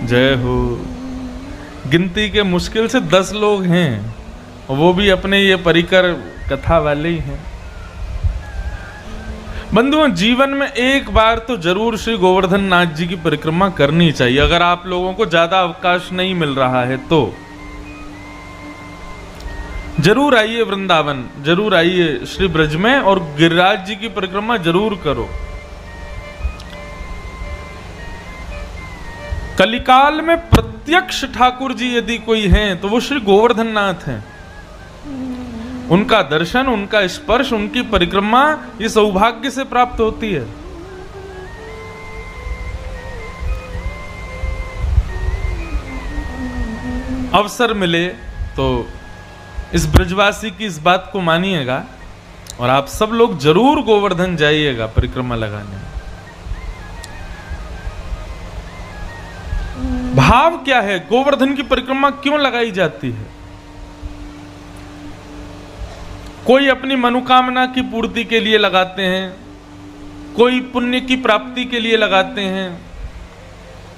जय हो। गिनती के मुश्किल से 10 लोग हैं, वो भी अपने ये परिकर कथा वाले ही हैं। बंधुओं, जीवन में एक बार तो जरूर श्री गोवर्धन नाथ जी की परिक्रमा करनी चाहिए। अगर आप लोगों को ज्यादा अवकाश नहीं मिल रहा है तो जरूर आइए वृंदावन, जरूर आइए श्री ब्रज में और गिरिराज जी की परिक्रमा जरूर करो। कलिकाल में प्रत्यक्ष ठाकुर जी यदि कोई हैं तो वो श्री गोवर्धन नाथ हैं। उनका दर्शन, उनका स्पर्श, उनकी परिक्रमा ये सौभाग्य से प्राप्त होती है। अवसर मिले तो इस ब्रजवासी की इस बात को मानिएगा और आप सब लोग जरूर गोवर्धन जाइएगा परिक्रमा लगाने। भाव क्या है? गोवर्धन की परिक्रमा क्यों लगाई जाती है? कोई अपनी मनोकामना की पूर्ति के लिए लगाते हैं, कोई पुण्य की प्राप्ति के लिए लगाते हैं,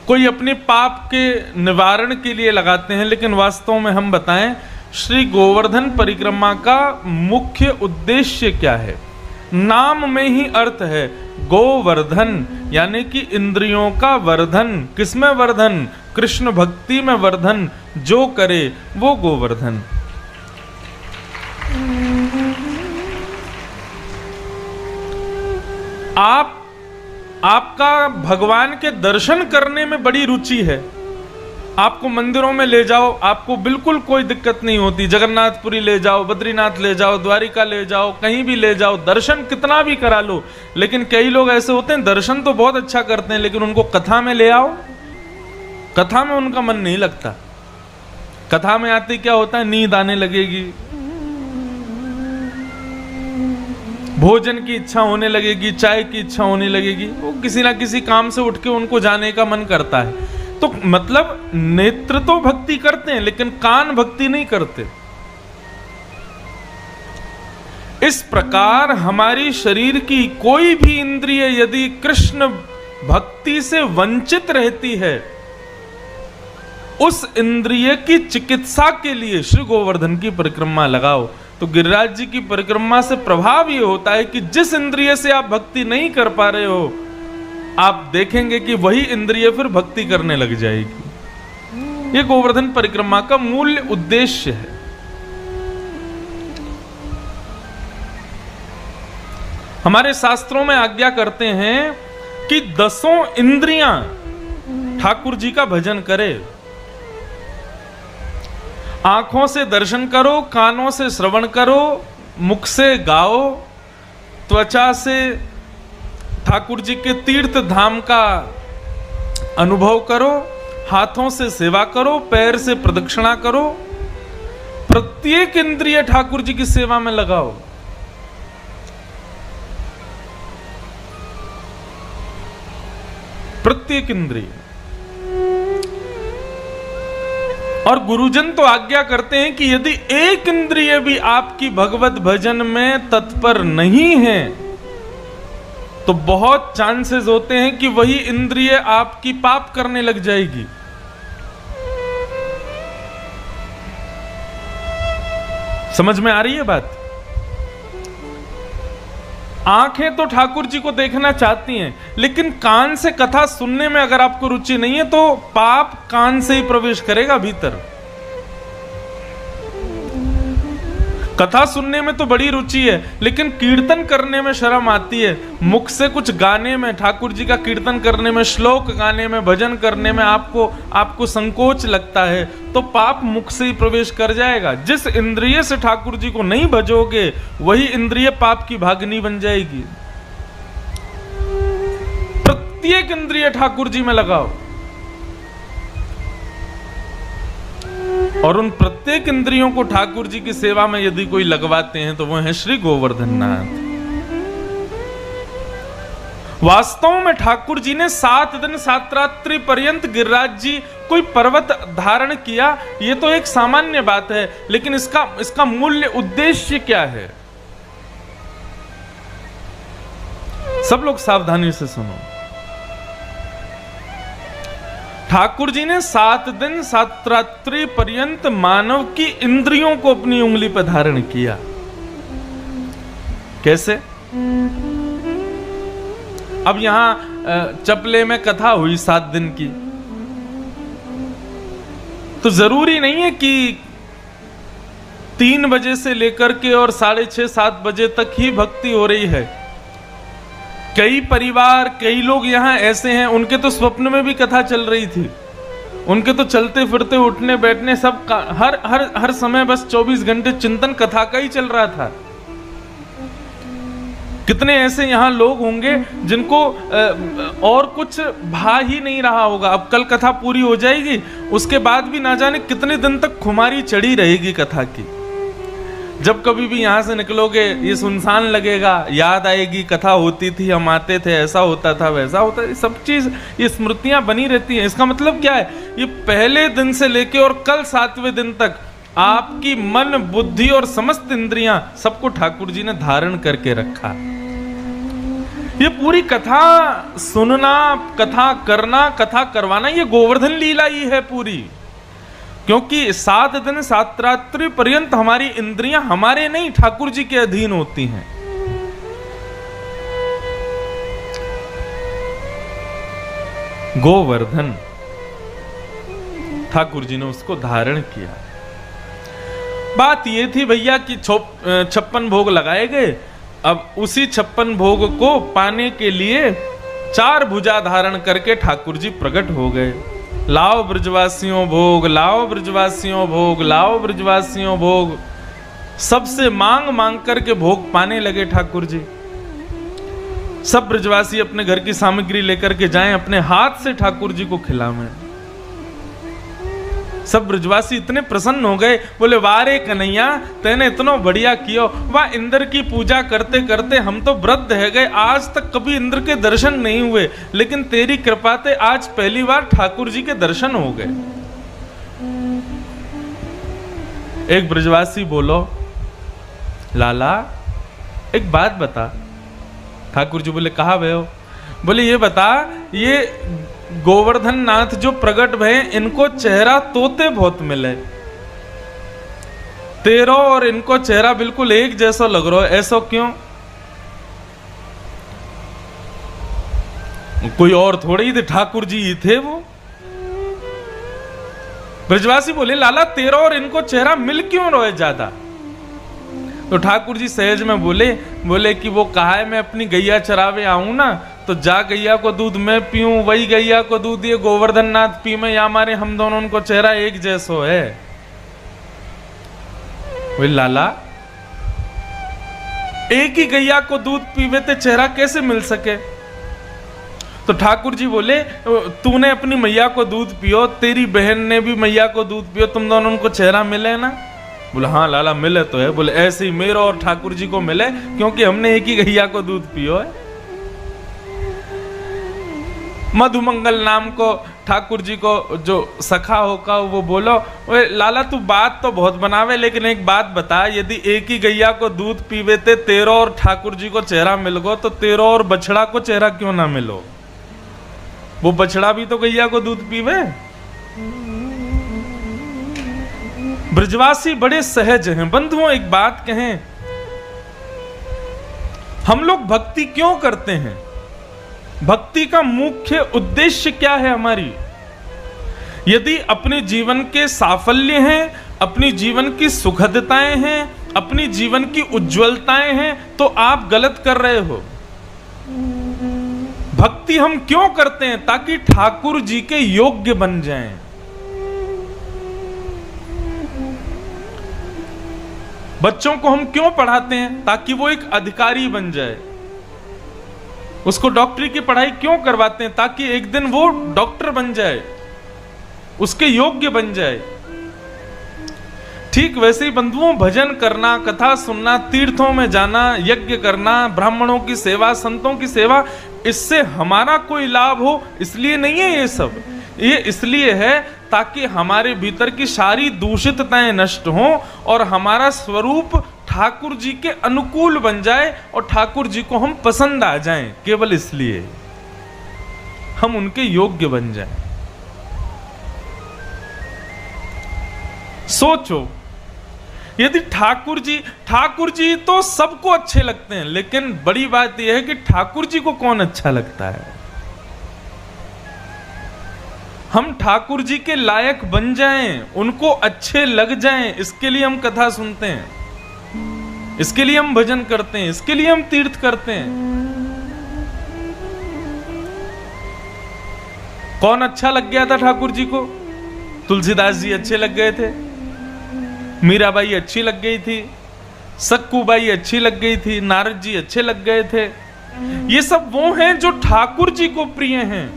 कोई अपने पाप के निवारण के लिए लगाते हैं। लेकिन वास्तव में हम बताएं, श्री गोवर्धन परिक्रमा का मुख्य उद्देश्य क्या है? नाम में ही अर्थ है गोवर्धन, यानी कि इंद्रियों का वर्धन। किसमें वर्धन? कृष्ण भक्ति में वर्धन। जो करे वो गोवर्धन। आपका भगवान के दर्शन करने में बड़ी रुचि है, आपको मंदिरों में ले जाओ, आपको बिल्कुल कोई दिक्कत नहीं होती। जगन्नाथपुरी ले जाओ, बद्रीनाथ ले जाओ, द्वारिका ले जाओ, कहीं भी ले जाओ, दर्शन कितना भी करा लो। लेकिन कई लोग ऐसे होते हैं, दर्शन तो बहुत अच्छा करते हैं, लेकिन उनको कथा में ले आओ, कथा में उनका मन नहीं लगता। कथा में आते क्या होता है? नींद आने लगेगी, भोजन की इच्छा होने लगेगी, चाय की इच्छा होने लगेगी, वो किसी ना किसी काम से उठ के उनको जाने का मन करता है। तो मतलब नेत्र तो भक्ति करते हैं लेकिन कान भक्ति नहीं करते। इस प्रकार हमारी शरीर की कोई भी इंद्रिय यदि कृष्ण भक्ति से वंचित रहती है, उस इंद्रिय की चिकित्सा के लिए श्री गोवर्धन की परिक्रमा लगाओ। तो गिरिराज जी की परिक्रमा से प्रभाव यह होता है कि जिस इंद्रिय से आप भक्ति नहीं कर पा रहे हो, आप देखेंगे कि वही इंद्रिय फिर भक्ति करने लग जाएगी। यह गोवर्धन परिक्रमा का मूल उद्देश्य है। हमारे शास्त्रों में आज्ञा करते हैं कि 10 इंद्रियां ठाकुर जी का भजन करे। आंखों से दर्शन करो, कानों से श्रवण करो, मुख से गाओ, त्वचा से ठाकुर जी के तीर्थ धाम का अनुभव करो, हाथों से सेवा करो, पैर से प्रदक्षिणा करो। प्रत्येक इंद्रिय ठाकुर जी की सेवा में लगाओ। प्रत्येक इंद्रिय। और गुरुजन तो आज्ञा करते हैं कि यदि एक इंद्रिय भी आपकी भगवत भजन में तत्पर नहीं है तो बहुत चांसेस होते हैं कि वही इंद्रिय आपकी पाप करने लग जाएगी। समझ में आ रही है बात? आंखें तो ठाकुर जी को देखना चाहती हैं, लेकिन कान से कथा सुनने में अगर आपको रुचि नहीं है तो पाप कान से ही प्रवेश करेगा भीतर। कथा सुनने में तो बड़ी रुचि है, लेकिन कीर्तन करने में शर्म आती है। मुख से कुछ गाने में, ठाकुर जी का कीर्तन करने में, श्लोक गाने में, भजन करने में आपको संकोच लगता है, तो पाप मुख से ही प्रवेश कर जाएगा। जिस इंद्रिय से ठाकुर जी को नहीं भजोगे, वही इंद्रिय पाप की भागिनी बन जाएगी। प्रत्येक इंद्रिय ठाकुर जी में लगाओ, और उन प्रत्येक इंद्रियों को ठाकुर जी की सेवा में यदि कोई लगवाते हैं तो वो है श्री गोवर्धन नाथ। वास्तव में ठाकुर जी ने 7 दिन 7 रात्रि पर्यंत गिरिराज जी कोई पर्वत धारण किया, ये तो एक सामान्य बात है, लेकिन इसका मूल्य उद्देश्य क्या है? सब लोग सावधानी से सुनो। ठाकुर जी ने 7 दिन 7 रात्रि पर्यंत मानव की इंद्रियों को अपनी उंगली पर धारण किया। कैसे? अब यहां चपले में कथा हुई 7 दिन की, तो जरूरी नहीं है कि 3 बजे से लेकर के और 6:30 7 बजे तक ही भक्ति हो रही है। कई परिवार, कई लोग यहां ऐसे हैं, उनके तो स्वप्न में भी कथा चल रही थी, उनके तो चलते फिरते उठने बैठने सब का हर समय बस 24 घंटे चिंतन कथा का ही चल रहा था। कितने ऐसे यहां लोग होंगे जिनको और कुछ भा ही नहीं रहा होगा। अब कल कथा पूरी हो जाएगी, उसके बाद भी ना जाने कितने दिन तक खुमारी चढ़ी रहेगी कथा की। जब कभी भी यहां से निकलोगे ये सुनसान लगेगा, याद आएगी कथा होती थी, हम आते थे, ऐसा होता था, वैसा होता था, सब चीज ये स्मृतियां बनी रहती हैं। इसका मतलब क्या है? ये पहले दिन से लेके और कल 7वें दिन तक आपकी मन, बुद्धि और समस्त इंद्रियां सबको ठाकुर जी ने धारण करके रखा। ये पूरी कथा सुनना, कथा करना, कथा करवाना, ये गोवर्धन लीला ही है पूरी। क्योंकि 7 दिन 7 रात्रि पर्यंत हमारी इंद्रियां हमारे नहीं, ठाकुर जी के अधीन होती हैं। गोवर्धन ठाकुर जी ने उसको धारण किया। बात ये थी भैया कि 56 भोग लगाए गए। अब उसी 56 भोग को पाने के लिए 4 भुजा धारण करके ठाकुर जी प्रकट हो गए। लाओ ब्रजवासियों भोग, लाओ ब्रजवासियों भोग, लाओ ब्रजवासियों भोग। सबसे मांग मांग करके भोग पाने लगे ठाकुर जी। सब ब्रजवासी अपने घर की सामग्री लेकर के जाएं, अपने हाथ से ठाकुर जी को खिलावें। सब ब्रजवासी इतने प्रसन्न हो गए, बोले वारे कन्हैया तेने इतना बढ़िया किया। वाह, इंद्र की पूजा करते करते हम तो वृद्ध है गए, आज तक कभी इंद्र के दर्शन नहीं हुए, लेकिन तेरी कृपा से आज पहली बार ठाकुर जी के दर्शन हो गए। एक ब्रजवासी बोलो, लाला एक बात बता। ठाकुर जी बोले कहा भय हो? बोले ये बता, ये गोवर्धन नाथ जो प्रकट भय, इनको चेहरा तोते बहुत मिले, तेरो और इनको चेहरा बिल्कुल एक जैसा लग रहा है, ऐसा क्यों? कोई और थोड़े ही थे, ठाकुर जी ही थे वो। ब्रजवासी बोले लाला तेरा और इनको चेहरा मिल क्यों रहा है ज्यादा? तो ठाकुर जी सहज में बोले कि वो कहा है मैं अपनी गैया चरावे आऊं ना, तो जा गैया को दूध मैं पीऊं, वही गैया को दूध ये गोवर्धन नाथ पी में, या हमारे हम दोनों उनको चेहरा एक जैसो है। वो लाला एक ही गैया को दूध पीवे ते चेहरा कैसे मिल सके? तो ठाकुर जी बोले तूने अपनी मैया को दूध पियो, तेरी बहन ने भी मैया को दूध पियो, तुम दोनों उनको चेहरा मिले ना? बोले हाँ लाला मिले तो है। बोले ऐसे ही मेरा और ठाकुर जी को मिले, क्योंकि हमने एक ही गैया को दूध पियो है। मधुमंगल नाम को ठाकुर जी को जो सखा होगा वो बोलो, लाला तू बात तो बहुत बनावे, लेकिन एक बात बता, यदि एक ही गैया को दूध पीवे थे तेरो और ठाकुर जी को चेहरा मिल गो, तो तेरो और बछड़ा को चेहरा क्यों ना मिलो? वो बछड़ा भी तो गैया को दूध पीवे। ब्रजवासी बड़े सहज हैं। बंधुओं एक बात कहें, हम लोग भक्ति क्यों करते हैं? भक्ति का मुख्य उद्देश्य क्या है हमारी? यदि अपने जीवन के साफल्य हैं, अपनी जीवन की सुखदताएं हैं, अपनी जीवन की उज्जवलताएं हैं, तो आप गलत कर रहे हो। भक्ति हम क्यों करते हैं? ताकि ठाकुर जी के योग्य बन जाएं। बच्चों को हम क्यों पढ़ाते हैं? ताकि वो एक अधिकारी बन जाए। उसको डॉक्टरी की पढ़ाई क्यों करवाते हैं? ताकि एक दिन वो डॉक्टर बन जाए, उसके योग्य बन जाए। ठीक वैसे ही बंधुओं, भजन करना, कथा सुनना, तीर्थों में जाना, यज्ञ करना, ब्राह्मणों की सेवा, संतों की सेवा, इससे हमारा कोई लाभ हो इसलिए नहीं है ये सब। ये इसलिए है ताकि हमारे भीतर की सारी दूषितताएं नष्ट हों और हमारा स्वरूप ठाकुर जी के अनुकूल बन जाए और ठाकुर जी को हम पसंद आ जाएं। केवल इसलिए हम उनके योग्य बन जाएं। सोचो, यदि ठाकुर जी तो सबको अच्छे लगते हैं, लेकिन बड़ी बात यह है कि ठाकुर जी को कौन अच्छा लगता है। हम ठाकुर जी के लायक बन जाएं, उनको अच्छे लग जाएं, इसके लिए हम कथा सुनते हैं, इसके लिए हम भजन करते हैं, इसके लिए हम तीर्थ करते हैं। कौन अच्छा लग गया था ठाकुर जी को? तुलसीदास जी अच्छे लग गए थे, मीराबाई अच्छी लग गई थी, सक्कूबाई अच्छी लग गई थी, नारद जी अच्छे लग गए थे। ये सब वो हैं जो ठाकुर जी को प्रिय हैं।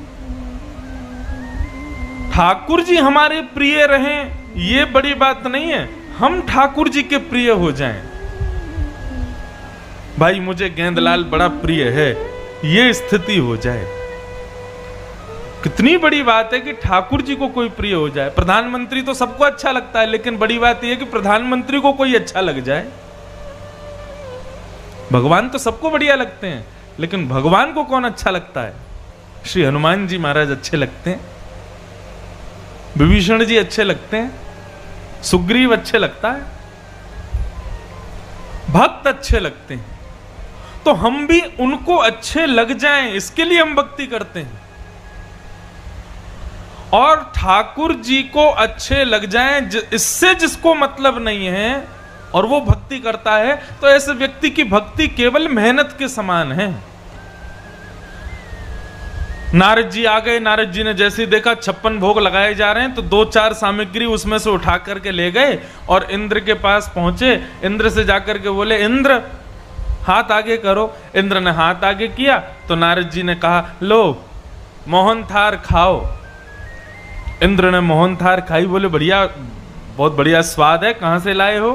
ठाकुर जी हमारे प्रिय रहें ये बड़ी बात नहीं है, हम ठाकुर जी के प्रिय हो जाएं। भाई मुझे गेंदलाल बड़ा प्रिय है, ये स्थिति हो जाए, कितनी बड़ी बात है कि ठाकुर जी को कोई प्रिय हो जाए। प्रधानमंत्री तो सबको अच्छा लगता है, लेकिन बड़ी बात यह है कि प्रधानमंत्री को कोई अच्छा लग जाए। भगवान तो सबको बढ़िया लगते हैं, लेकिन भगवान को कौन अच्छा लगता है? श्री हनुमान जी महाराज अच्छे लगते हैं, विभीषण जी अच्छे लगते हैं, सुग्रीव अच्छे लगता है, भक्त अच्छे लगते हैं। तो हम भी उनको अच्छे लग जाएं, इसके लिए हम भक्ति करते हैं। और ठाकुर जी को अच्छे लग जाएं, इससे जिसको मतलब नहीं है और वो भक्ति करता है, तो ऐसे व्यक्ति की भक्ति केवल मेहनत के समान है। नारद जी आ गए, नारद जी ने जैसे ही देखा 56 भोग लगाए जा रहे हैं, तो 2-4 सामग्री उसमें से उठा करके ले गए और इंद्र के पास पहुंचे। इंद्र से जाकर के बोले, इंद्र हाथ आगे करो। इंद्र ने हाथ आगे किया तो नारद जी ने कहा, लो मोहन थार खाओ। इंद्र ने मोहन थार खाई। बोले बढ़िया, बहुत बढ़िया स्वाद है, कहां से लाए हो?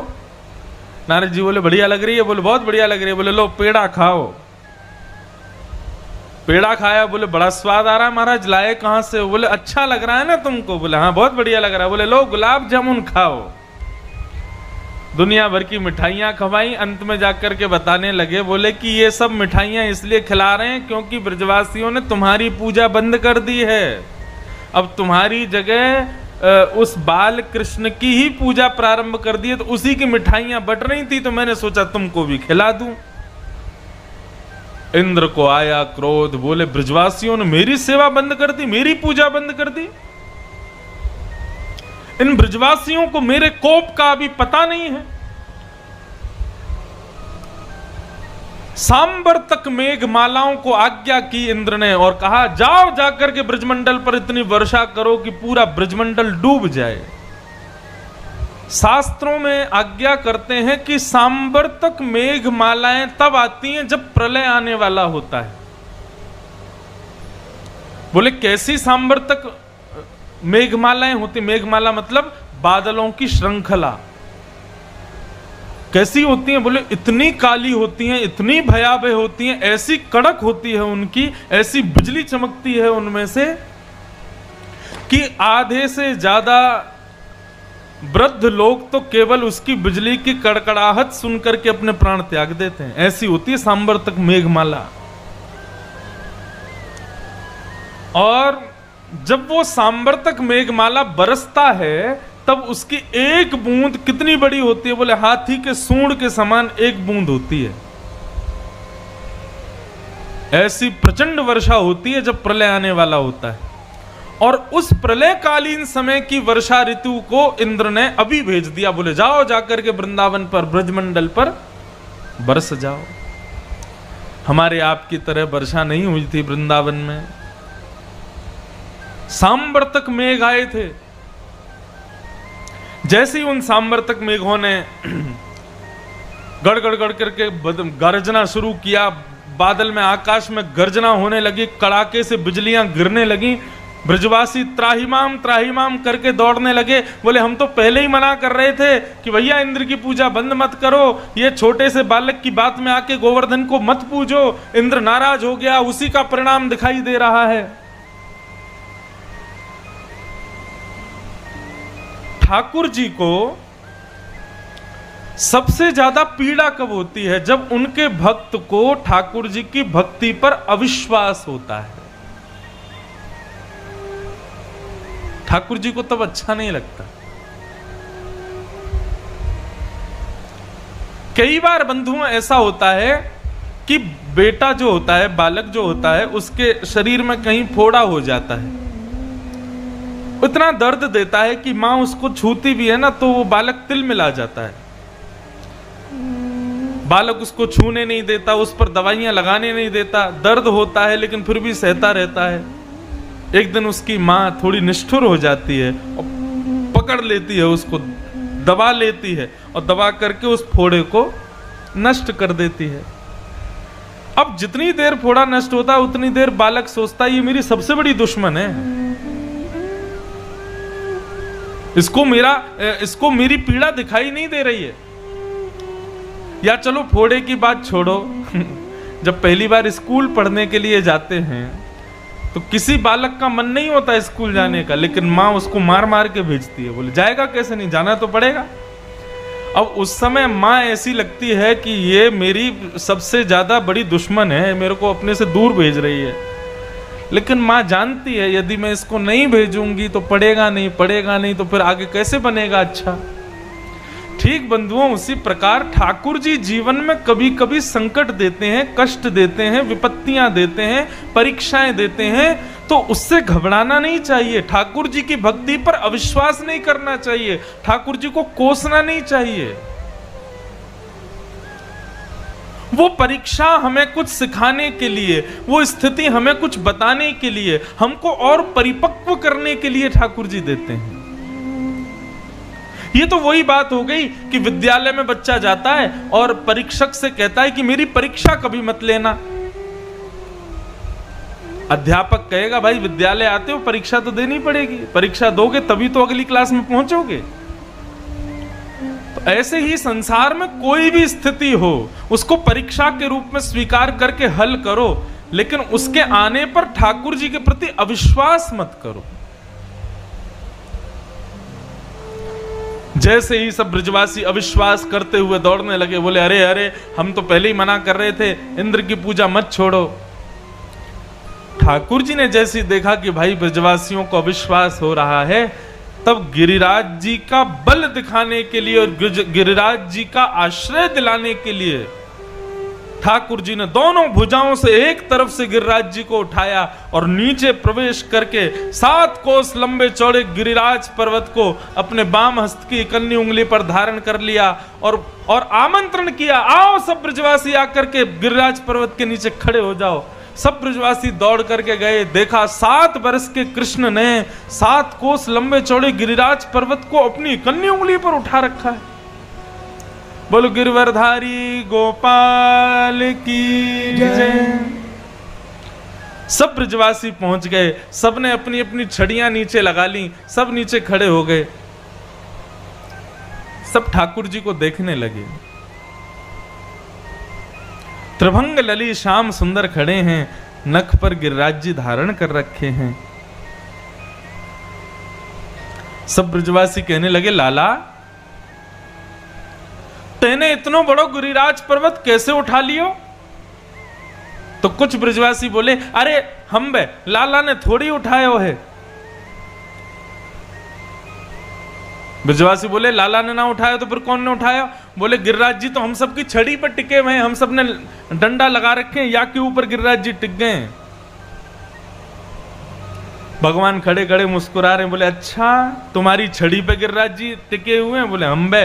नारद जी बोले बढ़िया लग रही है। बोले बहुत बढ़िया लग रही है। बोले लो पेड़ा खाओ। पेड़ा खाया। बोले बड़ा स्वाद आ रहा है महाराज, लाए कहां से? बोले अच्छा लग रहा है ना तुमको? बोले हाँ बहुत बढ़िया लग रहा है। बोले लो गुलाब जामुन खाओ। दुनिया भर की मिठाइयां खवाई। अंत में जाकर के बताने लगे, बोले कि ये सब मिठाइयां इसलिए खिला रहे हैं क्योंकि ब्रजवासियों ने तुम्हारी पूजा बंद कर दी है। अब तुम्हारी जगह उस बाल कृष्ण की ही पूजा प्रारंभ कर दी है, तो उसी की मिठाइयां बट रही थी, तो मैंने सोचा तुमको भी खिला दूं। इंद्र को आया क्रोध। बोले ब्रजवासियों ने मेरी सेवा बंद कर दी, मेरी पूजा बंद कर दी। इन ब्रजवासियों को मेरे कोप का अभी पता नहीं है। सांबर तक मेघमालाओं को आज्ञा की इंद्र ने और कहा, जाओ जाकर के ब्रजमंडल पर इतनी वर्षा करो कि पूरा ब्रजमंडल डूब जाए। शास्त्रों में आज्ञा करते हैं कि सांबर तक मेघमालाएं तब आती हैं जब प्रलय आने वाला होता है। बोले कैसी सांबर तक मेघमालाएं होती? मेघमाला मतलब बादलों की श्रृंखला। कैसी होती हैं? बोले इतनी काली होती हैं, इतनी भयावह होती हैं, ऐसी कड़क होती है उनकी, ऐसी बिजली चमकती है उनमें से कि आधे से ज्यादा वृद्ध लोग तो केवल उसकी बिजली की कड़कड़ाहट सुनकर के अपने प्राण त्याग देते हैं। ऐसी होती है सांबर तक मेघमाला। और जब वो सांबर तक मेघमाला बरसता है, तब उसकी एक बूंद कितनी बड़ी होती है? बोले हाथी के सूंड के समान एक बूंद होती है। ऐसी प्रचंड वर्षा होती है जब प्रलय आने वाला होता है। और उस प्रलयकालीन समय की वर्षा ऋतु को इंद्र ने अभी भेज दिया। बोले जाओ जाकर के वृंदावन पर, ब्रजमंडल पर बरस जाओ। हमारे आपकी तरह वर्षा नहीं हुई थी वृंदावन में। सांबर तक मेघ आए थे। जैसे ही उन सांबर तक मेघों ने गड़गड़ गड़ करके गर्जना शुरू किया, बादल में आकाश में गर्जना होने लगी, कड़ाके से बिजलियां गिरने लगी। ब्रजवासी त्राहिमाम करके दौड़ने लगे। बोले हम तो पहले ही मना कर रहे थे कि भैया इंद्र की पूजा बंद मत करो, ये छोटे से बालक की बात में आके गोवर्धन को मत पूजो। इंद्र नाराज हो गया, उसी का परिणाम दिखाई दे रहा है। ठाकुर जी को सबसे ज्यादा पीड़ा कब होती है? जब उनके भक्त को ठाकुर जी की भक्ति पर अविश्वास होता है। ठाकुर जी को तब अच्छा नहीं लगता। कई बार बंधुओं ऐसा होता है कि बेटा जो होता है, बालक जो होता है, उसके शरीर में कहीं फोड़ा हो जाता है, इतना दर्द देता है कि मां उसको छूती भी है ना तो वो बालक तिल मिला जाता है। बालक उसको छूने नहीं देता, उस पर दवाइयां लगाने नहीं देता, दर्द होता है लेकिन फिर भी सहता रहता है। एक दिन उसकी मां थोड़ी निष्ठुर हो जाती है और पकड़ लेती है उसको, दबा लेती है और दबा करके उस फोड़े को नष्ट कर देती है। अब जितनी देर फोड़ा नष्ट होता है उतनी देर बालक सोचता है ये मेरी सबसे बड़ी दुश्मन है, इसको मेरी पीड़ा दिखाई नहीं दे रही है। या चलो फोड़े की बात छोड़ो, जब पहली बार स्कूल पढ़ने के लिए जाते हैं तो किसी बालक का मन नहीं होता स्कूल जाने का, लेकिन माँ उसको मार मार के भेजती है, बोले जाएगा कैसे नहीं, जाना तो पड़ेगा। अब उस समय माँ ऐसी लगती है कि ये मेरी सबसे ज्यादा बड़ी दुश्मन है, मेरे को अपने से दूर भेज रही है, लेकिन माँ जानती है यदि मैं इसको नहीं भेजूंगी तो पढ़ेगा नहीं तो फिर आगे कैसे बनेगा अच्छा। ठीक बंधुओं, उसी प्रकार ठाकुर जी जीवन में कभी कभी संकट देते हैं, कष्ट देते हैं, विपत्तियां देते हैं, परीक्षाएं देते हैं, तो उससे घबराना नहीं चाहिए। ठाकुर जी की भक्ति पर अविश्वास नहीं करना चाहिए, ठाकुर जी को कोसना नहीं चाहिए। वो परीक्षा हमें कुछ सिखाने के लिए, वो स्थिति हमें कुछ बताने के लिए, हमको और परिपक्व करने के लिए ठाकुर जी देते हैं। ये तो वही बात हो गई कि विद्यालय में बच्चा जाता है और परीक्षक से कहता है कि मेरी परीक्षा कभी मत लेना। अध्यापक कहेगा भाई विद्यालय आते हो परीक्षा तो देनी पड़ेगी, परीक्षा दोगे तभी तो अगली क्लास में पहुंचोगे। तो ऐसे ही संसार में कोई भी स्थिति हो उसको परीक्षा के रूप में स्वीकार करके हल करो, लेकिन उसके आने पर ठाकुर जी के प्रति अविश्वास मत करो। जैसे ही सब ब्रजवासी अविश्वास करते हुए दौड़ने लगे, बोले अरे अरे हम तो पहले ही मना कर रहे थे, इंद्र की पूजा मत छोड़ो। ठाकुर जी ने जैसे देखा कि भाई ब्रजवासियों को अविश्वास हो रहा है, तब गिरिराज जी का बल दिखाने के लिए और गिरिराज जी का आश्रय दिलाने के लिए ठाकुर जी ने दोनों भुजाओं से एक तरफ से गिरिराज जी को उठाया और नीचे प्रवेश करके 7 कोस लंबे चौड़े गिरिराज पर्वत को अपने बाम हस्त की इकन्नी उंगली पर धारण कर लिया और आमंत्रण किया, आओ सब ब्रजवासी आकर के गिरिराज पर्वत के नीचे खड़े हो जाओ। सब ब्रजवासी दौड़ करके गए, देखा 7 वर्ष के कृष्ण ने 7 कोस लंबे चौड़े गिरिराज पर्वत को अपनी इकन्नी उंगली पर उठा रखा है। बोलो गिरवरधारी गोपाल की जय। सब ब्रजवासी पहुंच गए, सबने अपनी अपनी छड़ियां नीचे लगा ली, सब नीचे खड़े हो गए, सब ठाकुर जी को देखने लगे। त्रिभंग लली श्याम सुंदर खड़े हैं, नख पर गिरिराज जी धारण कर रखे हैं। सब ब्रजवासी कहने लगे लाला तेने इतनो बड़ो गिरिराज पर्वत कैसे उठा लियो? तो कुछ ब्रजवासी बोले अरे हम बे लाला ने थोड़ी उठायो है। ब्रजवासी बोले लाला ने ना उठाया तो फिर कौन ने उठाया? बोले गिरिराज जी तो हम सब की छड़ी पर टिके हुए हैं, हम सब ने डंडा लगा रखे हैं, या के ऊपर गिरिराज जी टिक गए। भगवान खड़े खड़े मुस्कुरा रहे हैं, बोले अच्छा तुम्हारी छड़ी पे गिरिराज जी टिके हुए हैं? बोले हम बे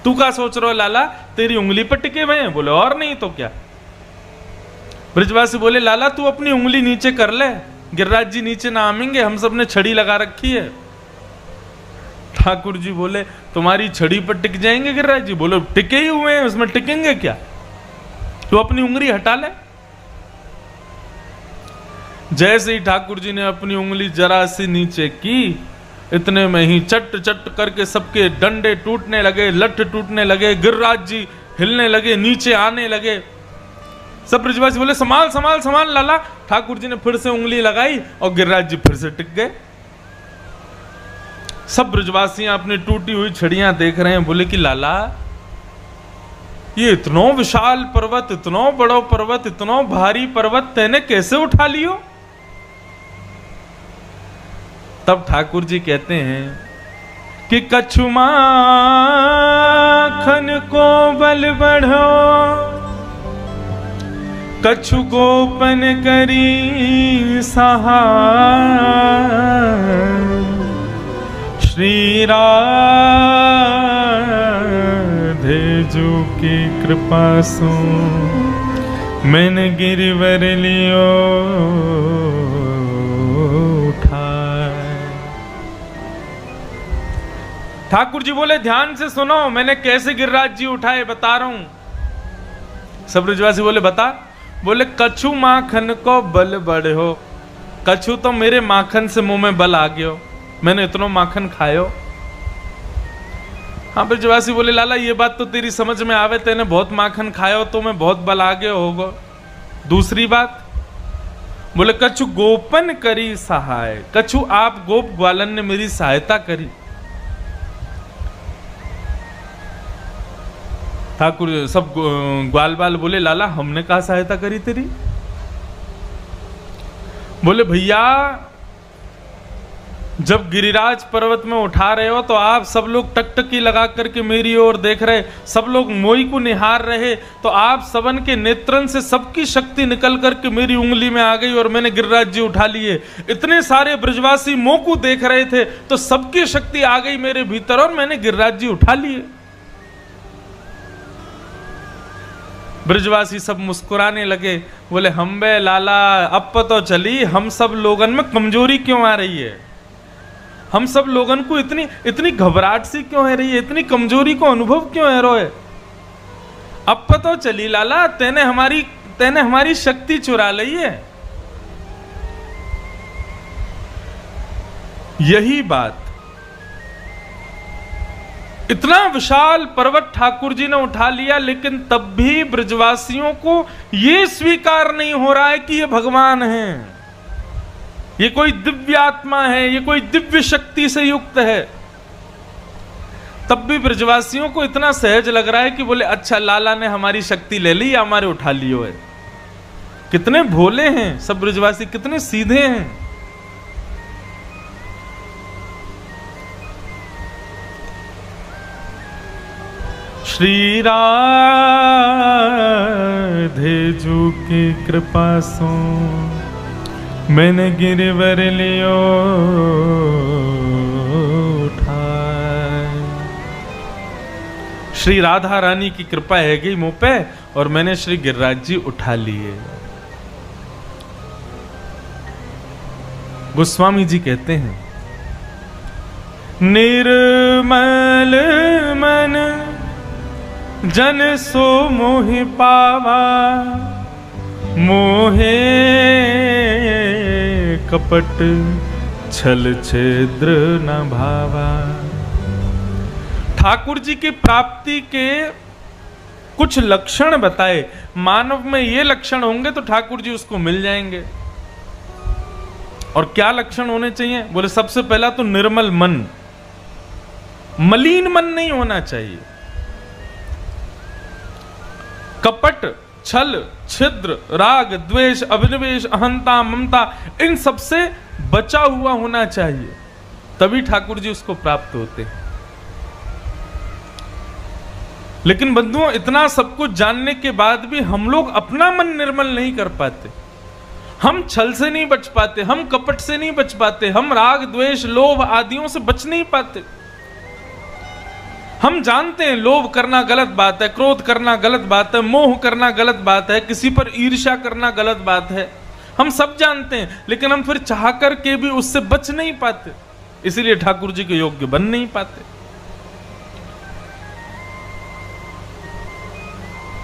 तू क्या सोच रहे हो लाला, तेरी उंगली पर टिके हुए हैं? बोले और नहीं तो क्या। ब्रजवासी बोले लाला तू अपनी उंगली नीचे कर ले, गिरिराज जी नीचे ना आमेंगे, हम सब ने छड़ी लगा रखी है। ठाकुर जी बोले तुम्हारी छड़ी पर टिक जाएंगे गिरिराज जी? बोले टिके ही हुए हैं, उसमें टिकेंगे क्या, तू अपनी उंगली हटा ले। जैसे ही ठाकुर जी ने अपनी उंगली जरा सी नीचे की, इतने में ही चट चट करके सबके डंडे टूटने लगे, लठ टूटने लगे, गिरिराज जी हिलने लगे, नीचे आने लगे। सब ब्रजवासी बोले संभाल संभाल संभाल लाला। ठाकुर जी ने फिर से उंगली लगाई और गिरिराज जी फिर से टिक गए। सब ब्रजवासियां अपनी टूटी हुई छड़ियां देख रहे हैं, बोले कि लाला ये इतनो विशाल पर्वत, इतनो बड़ो पर्वत, इतनो भारी पर्वत तेने कैसे उठा लियो? तब ठाकुर जी कहते हैं कि कछु मांग माखन को बल बढ़ो, कछु गोपन करी सहाय। श्री राधे जो की कृपा सो, मैंने गिरवर लियो उठाए। ठाकुर जी बोले ध्यान से सुनो, मैंने कैसे गिरिराज जी उठाए बता रहा हूं। सब ब्रजवासी बोले बता। बोले कछु माखन को बल बढ़ो, कछु तो मेरे माखन से मुंह में बल आ गयो, मैंने इतना माखन खायो। हाँ ब्रजवासी बोले लाला ये बात तो तेरी समझ में आवे, तेने बहुत माखन खायो तो मैं बहुत बल आ गयो होगा। दूसरी बात बोले कछु गोपन करी सहाय, कछु आप गोप ग्वालन ने मेरी सहायता करी। ठाकुर सब ग्वाल बाल बोले लाला हमने कहा सहायता करी तेरी। बोले भैया जब गिरिराज पर्वत में उठा रहे हो तो आप सब लोग टकटकी लगा करके मेरी ओर देख रहे, सब लोग मोई को निहार रहे, तो आप सबन के नेत्रन से सबकी शक्ति निकल करके मेरी उंगली में आ गई और मैंने गिरिराज जी उठा लिए। इतने सारे ब्रजवासी मोह को देख रहे थे तो सबकी शक्ति आ गई मेरे भीतर और मैंने गिरिराज जी उठा लिए। ब्रजवासी सब मुस्कुराने लगे, बोले हम बे लाला अब तो चली, हम सब लोगन में कमजोरी क्यों आ रही है, हम सब लोगन को इतनी घबराहट सी क्यों है रही है, इतनी कमजोरी को अनुभव क्यों है रोए। अब तो चली लाला, तेने हमारी शक्ति चुरा ली है। यही बात, इतना विशाल पर्वत ठाकुर जी ने उठा लिया, लेकिन तब भी ब्रजवासियों को यह स्वीकार नहीं हो रहा है कि ये भगवान हैं, ये कोई दिव्य आत्मा है, ये कोई दिव्य शक्ति से युक्त है। तब भी ब्रजवासियों को इतना सहज लग रहा है कि बोले अच्छा लाला ने हमारी शक्ति ले ली, हमारे उठा लियो है। कितने भोले हैं सब ब्रजवासी, कितने सीधे हैं। श्री राधे जो की कृपा सो, मैंने गिरवर लियो उठाए। श्री राधा रानी की कृपा है गई मुंह पे और मैंने श्री गिरिराज जी उठा लिए। गोस्वामी जी कहते हैं निर्मल मन जन सो मोहि पावा, मोहे कपट छल छिद्र न भावा। ठाकुर जी की प्राप्ति के कुछ लक्षण बताए, मानव में ये लक्षण होंगे तो ठाकुर जी उसको मिल जाएंगे। और क्या लक्षण होने चाहिए? बोले सबसे पहला तो निर्मल मन, मलिन मन नहीं होना चाहिए। कपट, छल, छिद्र, राग, द्वेष, अभिनिवेश, अहंता, ममता, इन सब से बचा हुआ होना चाहिए, तभी ठाकुर जी उसको प्राप्त होते हैं। लेकिन बंधुओं, इतना सब कुछ जानने के बाद भी हम लोग अपना मन निर्मल नहीं कर पाते। हम छल से नहीं बच पाते, हम कपट से नहीं बच पाते, हम राग, द्वेष, लोभ आदियों से बच नहीं पाते। हम जानते हैं लोभ करना गलत बात है, क्रोध करना गलत बात है, मोह करना गलत बात है, किसी पर ईर्ष्या करना गलत बात है, हम सब जानते हैं, लेकिन हम फिर चाह कर के भी उससे बच नहीं पाते, इसीलिए ठाकुर जी के योग्य बन नहीं पाते।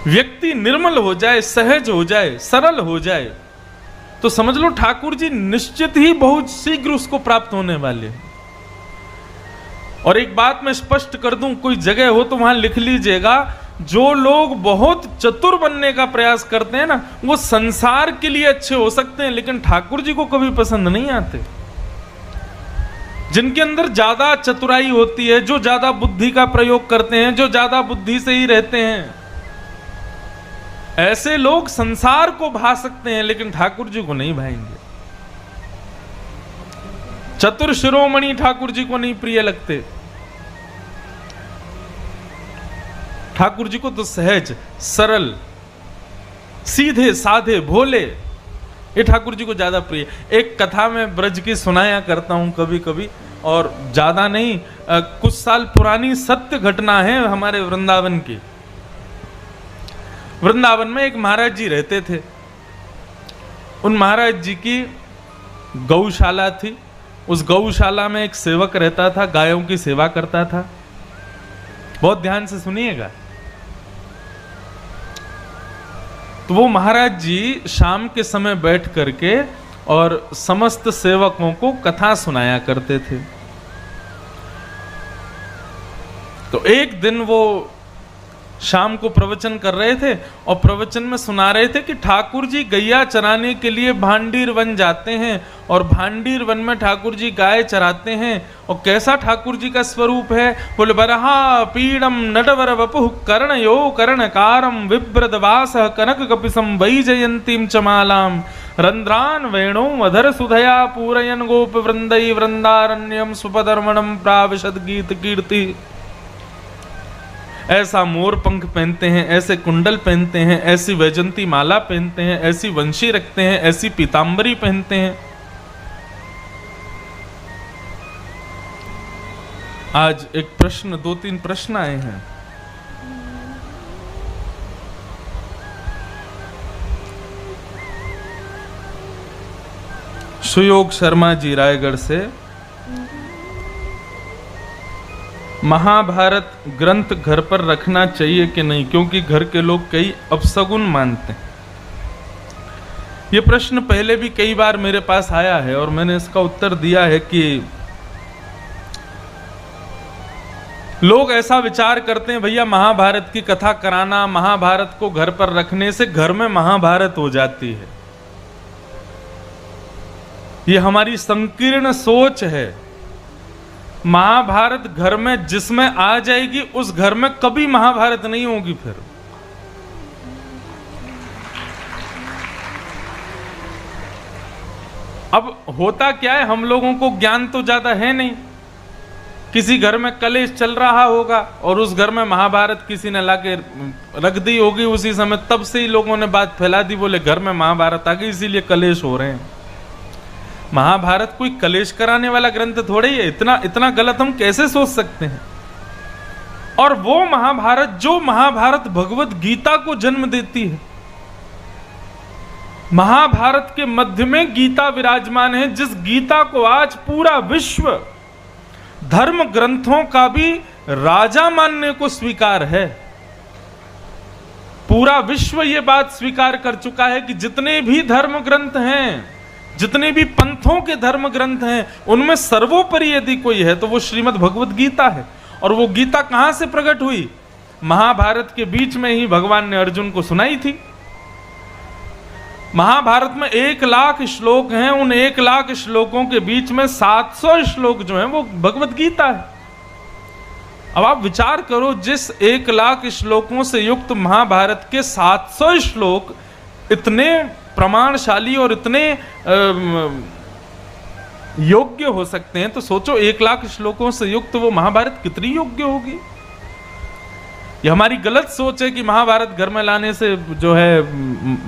व्यक्ति निर्मल हो जाए, सहज हो जाए, सरल हो जाए, तो समझ लो ठाकुर जी निश्चित ही बहुत शीघ्र उसको प्राप्त होने वाले हैं। और एक बात मैं स्पष्ट कर दूं, कोई जगह हो तो वहां लिख लीजिएगा, जो लोग बहुत चतुर बनने का प्रयास करते हैं ना, वो संसार के लिए अच्छे हो सकते हैं, लेकिन ठाकुर जी को कभी पसंद नहीं आते। जिनके अंदर ज्यादा चतुराई होती है, जो ज्यादा बुद्धि का प्रयोग करते हैं, जो ज्यादा बुद्धि से ही रहते हैं, ऐसे लोग संसार को भा सकते हैं, लेकिन ठाकुर जी को नहीं भाएंगे। चतुर शिरोमणि ठाकुर जी को नहीं प्रिय लगते। ठाकुर जी को तो सहज, सरल, सीधे साधे, भोले, ये ठाकुर जी को ज्यादा प्रिय। एक कथा में ब्रज की सुनाया करता हूं कभी कभी, और ज्यादा नहीं, कुछ साल पुरानी सत्य घटना है हमारे वृंदावन की। वृंदावन में एक महाराज जी रहते थे। उन महाराज जी की गौशाला थी। उस गौशाला में एक सेवक रहता था, गायों की सेवा करता था। बहुत ध्यान से सुनिएगा। तो वो महाराज जी शाम के समय बैठ करके और समस्त सेवकों को कथा सुनाया करते थे। तो एक दिन वो शाम को प्रवचन कर रहे थे और प्रवचन में सुना रहे थे कि ठाकुर जी गैया चराने के लिए भांडीर वन जाते हैं और भांडीर वन में ठाकुर जी गाय चराते हैं। और कैसा ठाकुर जी का स्वरूप है, बोले बरहा पीड़म नटवर वपुः कर्णयो कर्णकारम विभ्रदवास कनक कपिसम वैजयंतीम चमालाम रंध्रान वेणो अधर सुधया पूरयन गोप वृंदई वृंदारण्यम सुपदर्मणम प्राविशद गीत कीर्ति। ऐसा मोर पंख पहनते हैं, ऐसे कुंडल पहनते हैं, ऐसी वैजंती माला पहनते हैं, ऐसी वंशी रखते हैं, ऐसी पीतांबरी पहनते हैं। आज एक प्रश्न, 2-3 प्रश्न आए हैं। सुयोग शर्मा जी रायगढ़ से, महाभारत ग्रंथ घर पर रखना चाहिए कि नहीं, क्योंकि घर के लोग कई अपशगुन मानते हैं। ये प्रश्न पहले भी कई बार मेरे पास आया है और मैंने इसका उत्तर दिया है कि लोग ऐसा विचार करते हैं, भैया महाभारत की कथा कराना, महाभारत को घर पर रखने से घर में महाभारत हो जाती है। ये हमारी संकीर्ण सोच है। महाभारत घर में जिसमें आ जाएगी उस घर में कभी महाभारत नहीं होगी। फिर अब होता क्या है, हम लोगों को ज्ञान तो ज्यादा है नहीं। किसी घर में कलेश चल रहा होगा और उस घर में महाभारत किसी ने लाके रख दी होगी उसी समय, तब से ही लोगों ने बात फैला दी, बोले घर में महाभारत आ गई इसीलिए कलेश हो रहे हैं। महाभारत कोई कलेश कराने वाला ग्रंथ थोड़े ही है। इतना गलत हम कैसे सोच सकते हैं। और वो महाभारत, जो महाभारत भगवत गीता को जन्म देती है, महाभारत के मध्य में गीता विराजमान है, जिस गीता को आज पूरा विश्व धर्म ग्रंथों का भी राजा मानने को स्वीकार है। पूरा विश्व ये बात स्वीकार कर चुका है कि जितने भी धर्म ग्रंथ हैं, जितने भी पंथों के धर्म ग्रंथ हैं, उनमें सर्वोपरि यदि कोई है तो वो श्रीमद् भगवत गीता है। और वो गीता कहां से प्रकट हुई? महाभारत के बीच में ही भगवान ने अर्जुन को सुनाई थी। महाभारत में 1,00,000 श्लोक हैं। उन 1,00,000 श्लोकों के बीच में 700 श्लोक जो हैं वो भगवत गीता है। अब आप विचार करो, जिस 1,00,000 श्लोकों से युक्त महाभारत के 700 श्लोक इतने प्रमाणशाली और इतने योग्य हो सकते हैं, तो सोचो 1,00,000 श्लोकों से युक्त वो महाभारत कितनी योग्य होगी। ये हमारी गलत सोच है कि महाभारत घर में लाने से जो है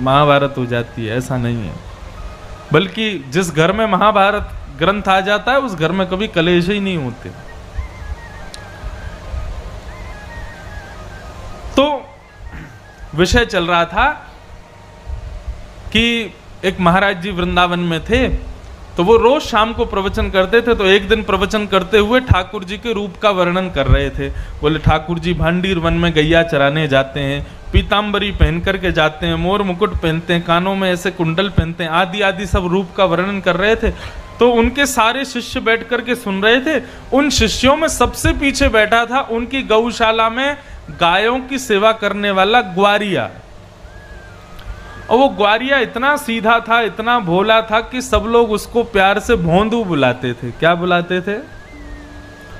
महाभारत हो जाती है। ऐसा नहीं है, बल्कि जिस घर में महाभारत ग्रंथ आ जाता है उस घर में कभी कलेश ही नहीं होते। तो विषय चल रहा था कि एक महाराज जी वृंदावन में थे, तो वो रोज शाम को प्रवचन करते थे। तो एक दिन प्रवचन करते हुए ठाकुर जी के रूप का वर्णन कर रहे थे। बोले ठाकुर जी भांडीर वन में गैया चराने जाते हैं, पीतांबरी पहन करके जाते हैं, मोर मुकुट पहनते हैं, कानों में ऐसे कुंडल पहनते हैं, आदि आदि सब रूप का वर्णन कर रहे थे। तो उनके सारे शिष्य बैठ करके सुन रहे थे। उन शिष्यों में सबसे पीछे बैठा था उनकी गौशाला में गायों की सेवा करने वाला ग्वारिया। और वो ग्वारिया इतना सीधा था, इतना भोला था कि सब लोग उसको प्यार से भोंदू बुलाते थे। क्या बुलाते थे?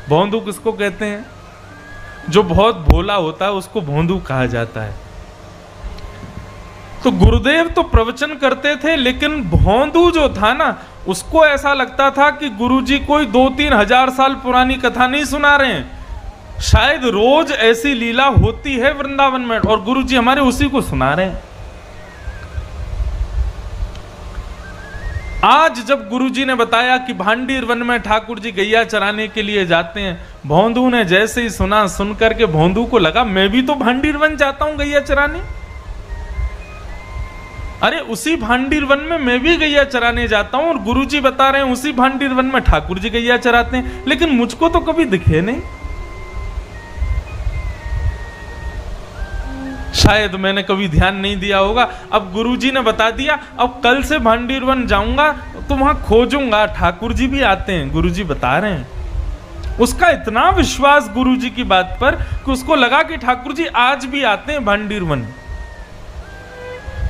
भोंदू किसको कहते हैं? जो बहुत भोला होता है उसको भोंदू कहा जाता है। तो गुरुदेव तो प्रवचन करते थे, लेकिन भोंदू जो था ना, उसको ऐसा लगता था कि गुरुजी कोई 2-3 हजार साल पुरानी कथा नहीं सुना रहे हैं, शायद रोज ऐसी लीला होती है वृंदावन में, और गुरुजी हमारे उसी को सुना रहे हैं। आज जब गुरुजी ने बताया कि भांडीर वन में ठाकुर जी गैया चराने के लिए जाते हैं, भोंदू ने जैसे ही सुना, सुन करके भोंदू को लगा मैं भी तो भांडीर वन जाता हूं गैया चराने। अरे उसी भांडीर वन में मैं भी गैया चराने जाता हूं, और गुरुजी बता रहे हैं उसी भांडीर वन में ठाकुर जी गैया चराते हैं, लेकिन मुझको तो कभी दिखे नहीं। शायद मैंने कभी ध्यान नहीं दिया होगा। अब गुरुजी ने बता दिया, अब कल से भांडीर वन जाऊंगा तो वहां खोजूंगा, ठाकुर जी भी आते हैं, गुरुजी बता रहे हैं। उसका इतना विश्वास गुरुजी की बात पर कि उसको लगा कि ठाकुर जी आज भी आते हैं भांडीर वन।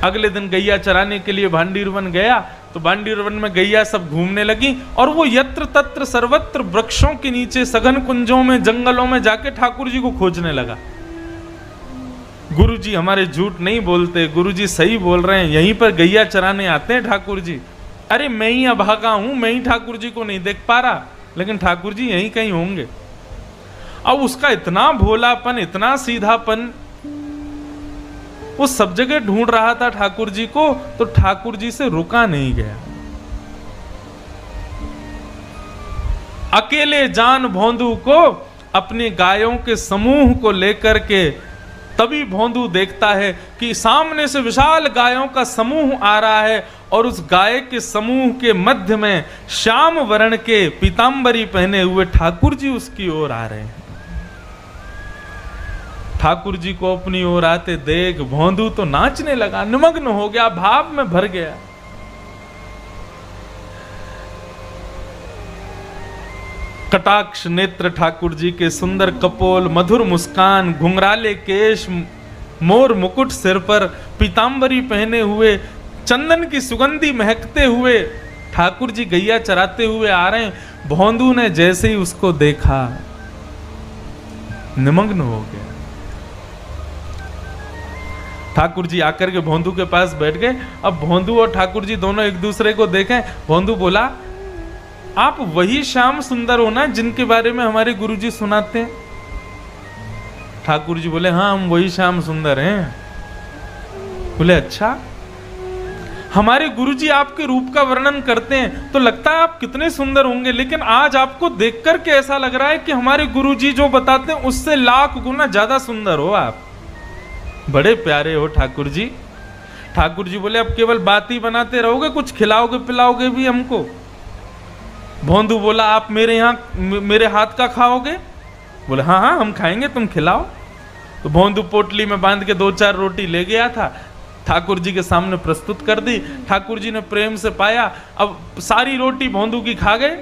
अगले दिन गैया चराने के लिए भांडीर वन गया, तो भांडीर वन में गैया सब घूमने लगी, और वो यत्र तत्र सर्वत्र वृक्षों के नीचे, सघन कुंजों में, जंगलों में जाके ठाकुर जी को खोजने लगा। गुरुजी हमारे झूठ नहीं बोलते, गुरुजी सही बोल रहे हैं, यहीं पर गैया चराने आते हैं ठाकुर जी। अरे मैं ही अभागा हूं, मैं ही ठाकुर जी को नहीं देख पा रहा, लेकिन ठाकुर जी यहीं कहीं होंगे। अब उसका इतना भोलापन, इतना सीधापन, वो सब जगह ढूंढ रहा था ठाकुर जी को, तो ठाकुर जी से रुका नहीं गया। अकेले जान भोंदू को अपने गायों के समूह को लेकर के, तभी भोंदू देखता है कि सामने से विशाल गायों का समूह आ रहा है, और उस गाय के समूह के मध्य में श्याम वर्ण के पीतांबरी पहने हुए ठाकुर जी उसकी ओर आ रहे हैं। ठाकुर जी को अपनी ओर आते देख भोंदू तो नाचने लगा, निमग्न हो गया, भाव में भर गया। कटाक्ष नेत्र ठाकुर जी के, सुंदर कपोल, मधुर मुस्कान, घुंघराले केश, मोर मुकुट सिर पर, पीतांबरी पहने हुए, चंदन की सुगंधी महकते हुए ठाकुर जी गैया चराते हुए आ रहे हैं। भोंदू ने जैसे ही उसको देखा निमग्न हो गया। ठाकुर जी आकर के भोंदू के पास बैठ गए। अब भोंदू और ठाकुर जी दोनों एक दूसरे को देखें। भोंदू बोला, आप वही श्याम सुंदर हो ना जिनके बारे में हमारे गुरुजी सुनाते हैं? ठाकुर जी बोले, हाँ हम वही श्याम सुंदर हैं। बोले, अच्छा। हमारे गुरुजी आपके रूप का वर्णन करते हैं तो लगता है आप कितने सुंदर होंगे, लेकिन आज आपको देखकर के ऐसा लग रहा है कि हमारे गुरुजी जो बताते हैं उससे लाख गुना ज्यादा सुंदर हो आप। बड़े प्यारे हो ठाकुर जी। ठाकुर जी बोले, अब केवल बात ही बनाते रहोगे, कुछ खिलाओगे पिलाओगे भी हमको? भोंदू बोला, आप मेरे यहाँ मेरे हाथ का खाओगे? बोले, हाँ हाँ हम खाएंगे, तुम खिलाओ। तो भोंदू पोटली में बांध के 2-4 रोटी ले गया था, ठाकुर जी के सामने प्रस्तुत कर दी। ठाकुर जी ने प्रेम से पाया। अब सारी रोटी भोंदू की खा गए,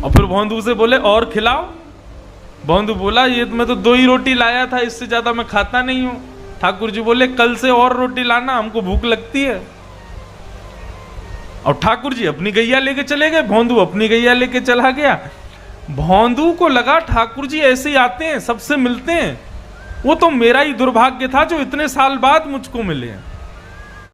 और फिर भोंदू से बोले, और खिलाओ। भोंदू बोला, ये मैं तो 2 ही रोटी लाया था, इससे ज्यादा मैं खाता नहीं हूं। ठाकुर जी बोले, कल से और रोटी लाना, हमको भूख लगती है। और ठाकुर जी अपनी गैया लेके चले गए, भोंदू अपनी गैया लेके चला गया। भोंदू को लगा ठाकुर जी ऐसे ही आते हैं, सबसे मिलते हैं, वो तो मेरा ही दुर्भाग्य था जो इतने साल बाद मुझको मिले हैं।